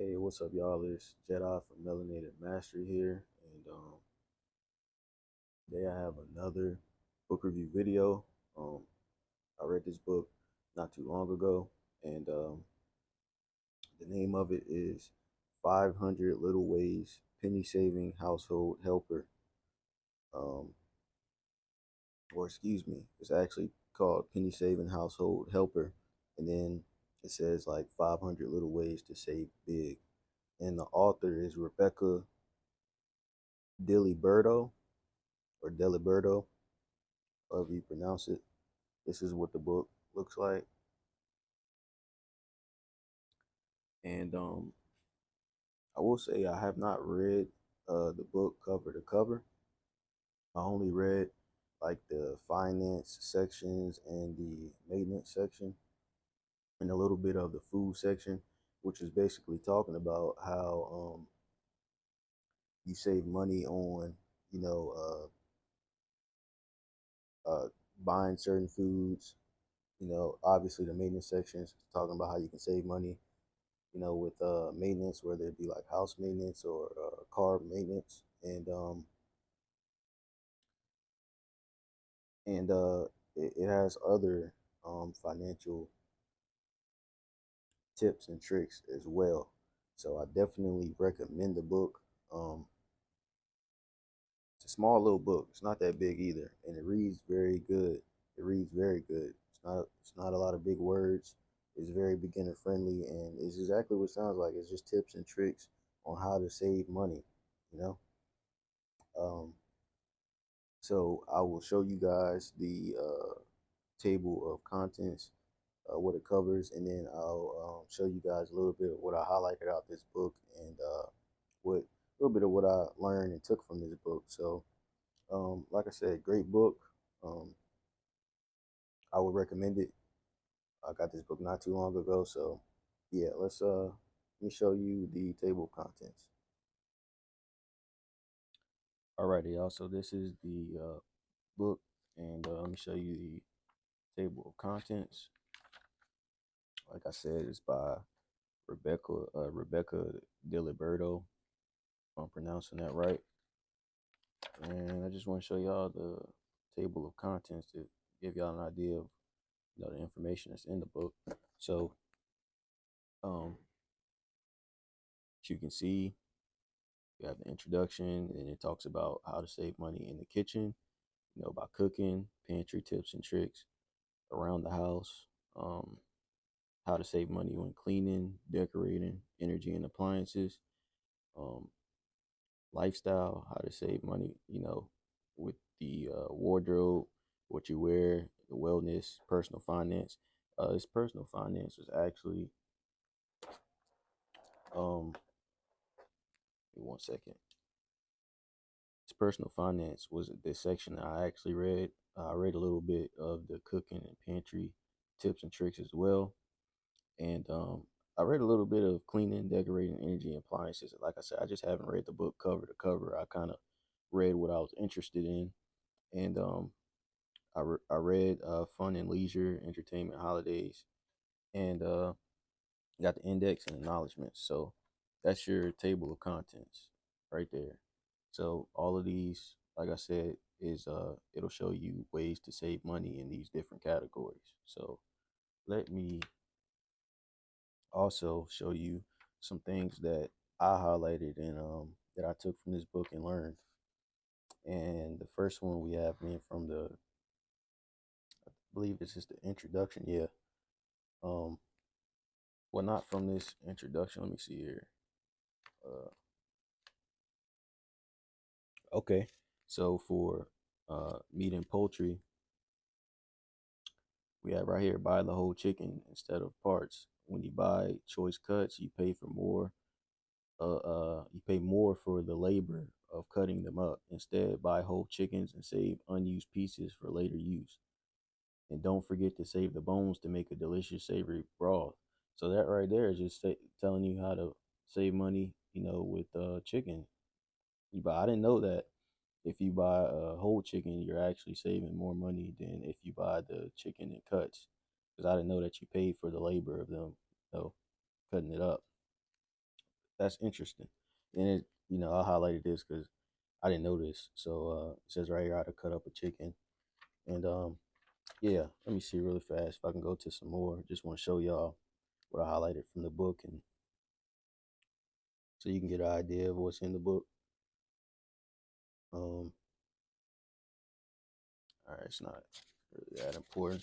Hey, what's up, y'all? It's Jedi from Melanated Mastery here, and today I have another book review video. Um, I read this book not too long ago, and the name of it is 500 Little Ways Penny Saving Household Helper. Um, or excuse me, it's actually called Penny Saving Household Helper, and then it says like 500 Little Ways to Save Big. And the author is Rebecca Diliberto or Deliberto, however you pronounce it. This is what the book looks like. And I will say I have not read the book cover to cover. I only read like the finance sections and the maintenance section and a little bit of the food section, which is basically talking about how you save money on, you know, buying certain foods. Obviously the maintenance section is talking about how you can save money with maintenance, whether it be like house maintenance or car maintenance, and it has other financial tips and tricks as well. So I definitely recommend the book. Um, it's a small little book. It's not that big either, and it reads very good. It reads very good. It's not a lot of big words. It's very beginner friendly, and it's exactly what it sounds like. It's just tips and tricks on how to save money. You know. Um, So I will show you guys the table of contents, what it covers, and then I'll show you guys a little bit of what I highlighted out this book and what a little bit of what I learned and took from this book. So, like I said, great book. Um, I would recommend it. I got this book not too long ago, so yeah, let me show you the table of contents. Alrighty, y'all. So this is the book, and let me show you the table of contents. Like I said, it's by Rebecca Diliberto, if I'm pronouncing that right. And I just want to show y'all the table of contents to give y'all an idea of the information that's in the book. So, as you can see, you have the introduction, and it talks about how to save money in the kitchen, by cooking, pantry tips and tricks around the house, how to save money when cleaning, decorating, energy and appliances, um, lifestyle, how to save money, with the wardrobe, what you wear, the wellness, personal finance. This personal finance was actually, give me one second. This personal finance was this section that I actually read. I read a little bit of the cooking and pantry tips and tricks as well. And I read a little bit of cleaning, decorating, energy, and appliances. Like I said, I just haven't read the book cover to cover. I kind of read what I was interested in. And I read Fun and Leisure, Entertainment, Holidays, and got the index and acknowledgments. So that's your table of contents right there. So all of these, like I said, is it'll show you ways to save money in these different categories. So let me also show you some things that I highlighted and that I took from this book and learned. And the first one we have being from I believe it's just the introduction. Yeah. Um, well, not from this introduction. Let me see here. Uh, okay. So for meat and poultry, we have right here, buy the whole chicken instead of parts. When you buy choice cuts, you pay for more. You pay more for the labor of cutting them up. Instead, buy whole chickens and save unused pieces for later use. And don't forget to save the bones to make a delicious savory broth. So that right there is just telling you how to save money, with chicken. But I didn't know that if you buy a whole chicken, you're actually saving more money than if you buy the chicken in cuts. Because I didn't know that you paid for the labor of them, cutting it up. That's interesting. And it, I highlighted this because I didn't know this. So it says right here how to cut up a chicken. And yeah, let me see really fast if I can go to some more. Just want to show y'all what I highlighted from the book, and so you can get an idea of what's in the book. All right, it's not really that important.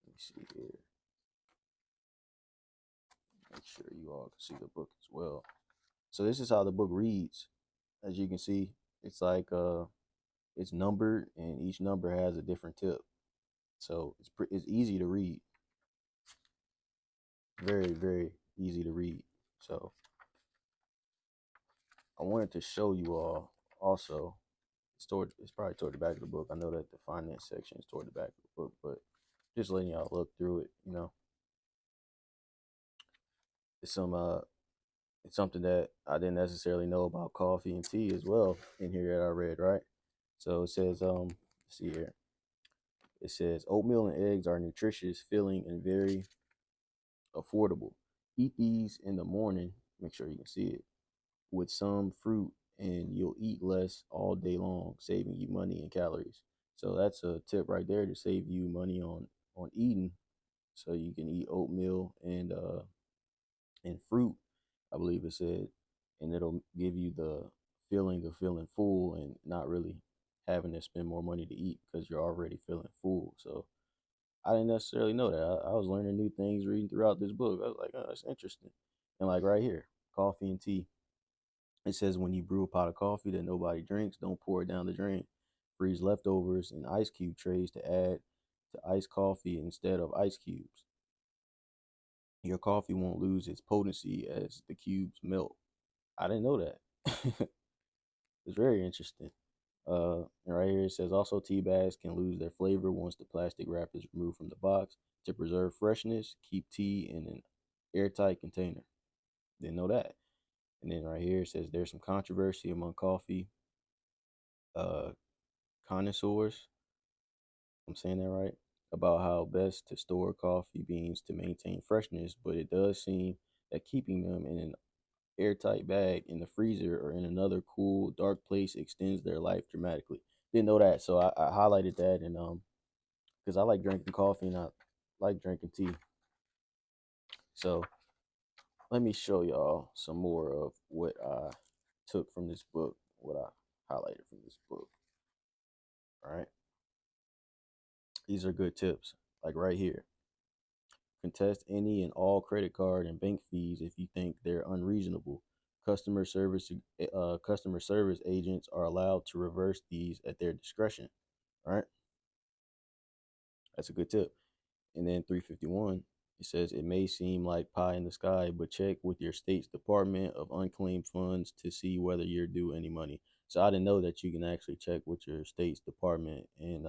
Let me see here. Make sure you all can see the book as well. So this is how the book reads. As you can see, it's like it's numbered, and each number has a different tip. So it's easy to read. Very, very easy to read. So I wanted to show you all also. It's probably toward the back of the book. I know that the finance section is toward the back of the book, but just letting y'all look through it. It's some it's something that I didn't necessarily know about coffee and tea as well in here that I read, right? So it says, let's see here. It says oatmeal and eggs are nutritious, filling, and very affordable. Eat these in the morning. Make sure you can see it with some fruit, and you'll eat less all day long, saving you money and calories. So that's a tip right there to save you money on eating. So you can eat oatmeal and fruit, I believe it said, and it'll give you the feeling of feeling full and not really having to spend more money to eat because you're already feeling full. So I didn't necessarily know that. I was learning new things reading throughout this book. I was like, oh, that's interesting. And like right here, coffee and tea. It says when you brew a pot of coffee that nobody drinks, don't pour it down the drain. Freeze leftovers in ice cube trays to add to iced coffee instead of ice cubes. Your coffee won't lose its potency as the cubes melt. I didn't know that. It's very interesting. And right here it says also tea bags can lose their flavor once the plastic wrap is removed from the box. To preserve freshness, keep tea in an airtight container. Didn't know that. And then right here it says there's some controversy among coffee uh, connoisseurs. I'm saying that right, about how best to store coffee beans to maintain freshness, but it does seem that keeping them in an airtight bag in the freezer or in another cool, dark place extends their life dramatically. Didn't know that, so I highlighted that, and because I like drinking coffee and I like drinking tea. So let me show y'all some more of what I took from this book, what I highlighted from this book. All right, these are good tips, like right here. Contest any and all credit card and bank fees if you think they're unreasonable. Customer service agents are allowed to reverse these at their discretion. All right, that's a good tip. And then 351, it says it may seem like pie in the sky, but check with your state's Department of Unclaimed Funds to see whether you're due any money. So I didn't know that you can actually check with your state's department and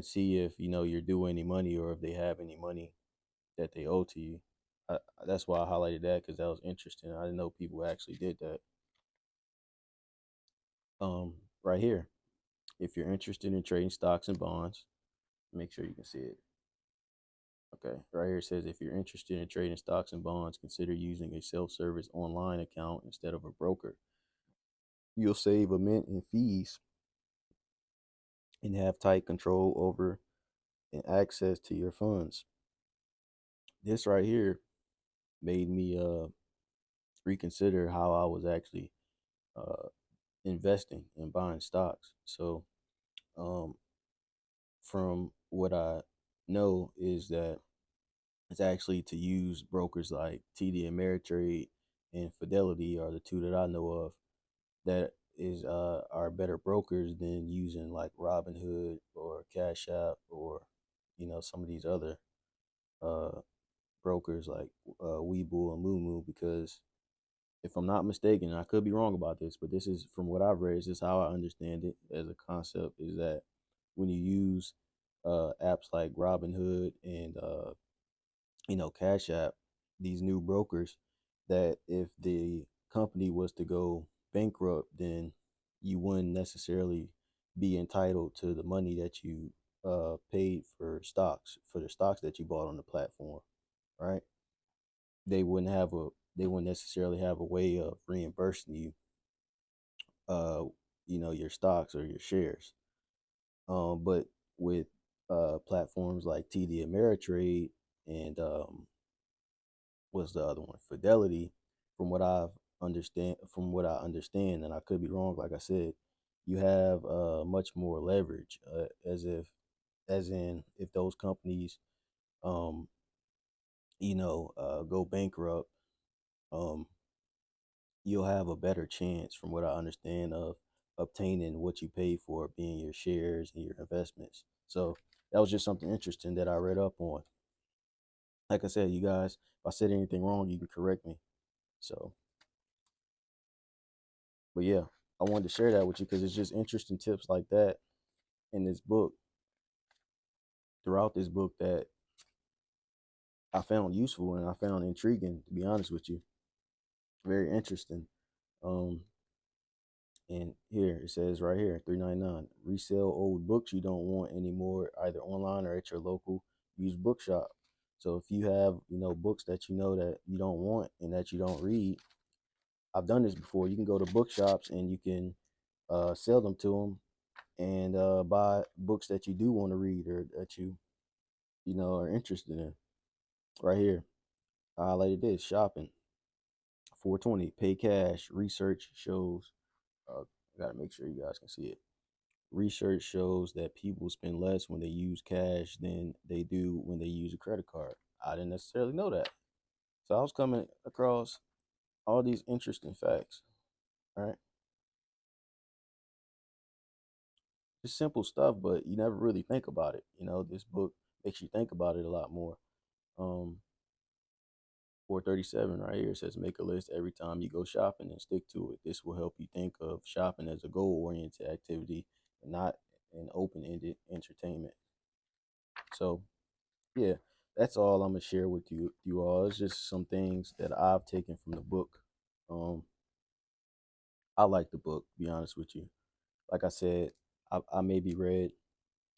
see if you're due any money or if they have any money that they owe to you. That's why I highlighted that because that was interesting. I didn't know people actually did that. Right here, if you're interested in trading stocks and bonds, make sure you can see it. Okay, right here it says if you're interested in trading stocks and bonds, consider using a self-service online account instead of a broker. You'll save a mint in fees and have tight control over and access to your funds. This right here made me reconsider how I was actually uh, investing and buying stocks. So um, from what I know is that it's actually to use brokers like TD Ameritrade and Fidelity are the two that I know of that is are better brokers than using like Robinhood or Cash App or some of these other uh, brokers like Webull and Moomoo, because if I'm not mistaken, I could be wrong about this, but this is from what I've read. This is how I understand it as a concept: is that when you use apps like Robinhood and Cash App, these new brokers, that if the company was to go bankrupt, then you wouldn't necessarily be entitled to the money that you paid for the stocks that you bought on the platform, right? They wouldn't have they wouldn't necessarily have a way of reimbursing you, uh, your stocks or your shares. But with platforms like TD Ameritrade and what's the other one? Fidelity, from what from what I understand, and I could be wrong, like I said, you have much more leverage, as in if those companies um go bankrupt, um you'll have a better chance, from what I understand, of obtaining what you pay for, being your shares and your investments. So that was just something interesting that I read up on. Like I said, you guys, if I said anything wrong, you can correct me. So, but yeah, I wanted to share that with you because it's just interesting tips like that in this book, throughout this book, that I found useful and I found intriguing, to be honest with you. Very interesting. Um, And here it says right here, 399, resell old books you don't want anymore, either online or at your local used bookshop. So if you have, books that you know that you don't want and that you don't read, I've done this before. You can go to bookshops and you can sell them to them and buy books that you do want to read or that are interested in. Right here, I highlighted this: shopping, 420, pay cash. Research shows. I gotta make sure you guys can see it. Research shows that people spend less when they use cash than they do when they use a credit card. I didn't necessarily know that. So I was coming across all these interesting facts, right? Just simple stuff, but you never really think about it. This book makes you think about it a lot more. Um, 437 right here says make a list every time you go shopping and stick to it. This will help you think of shopping as a goal oriented activity and not an open ended entertainment. So yeah, that's all I'm gonna share with you all. It's just some things that I've taken from the book. Um, I like the book, to be honest with you. Like I said, I maybe read,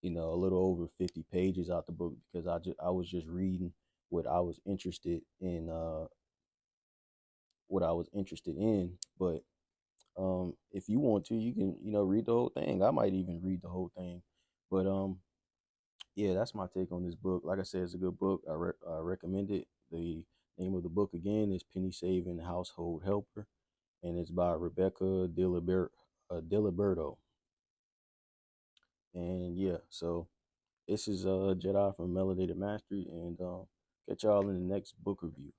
a little over 50 pages out the book because I was just reading what I was interested in, But if you want to, you can, read the whole thing. I might even read the whole thing. But yeah, that's my take on this book. Like I said, it's a good book. I recommend it. The name of the book again is Penny Saving Household Helper, and it's by Rebecca Diliberto. And yeah, so this is Jedi from Melanated Mastery, and catch y'all in the next book review.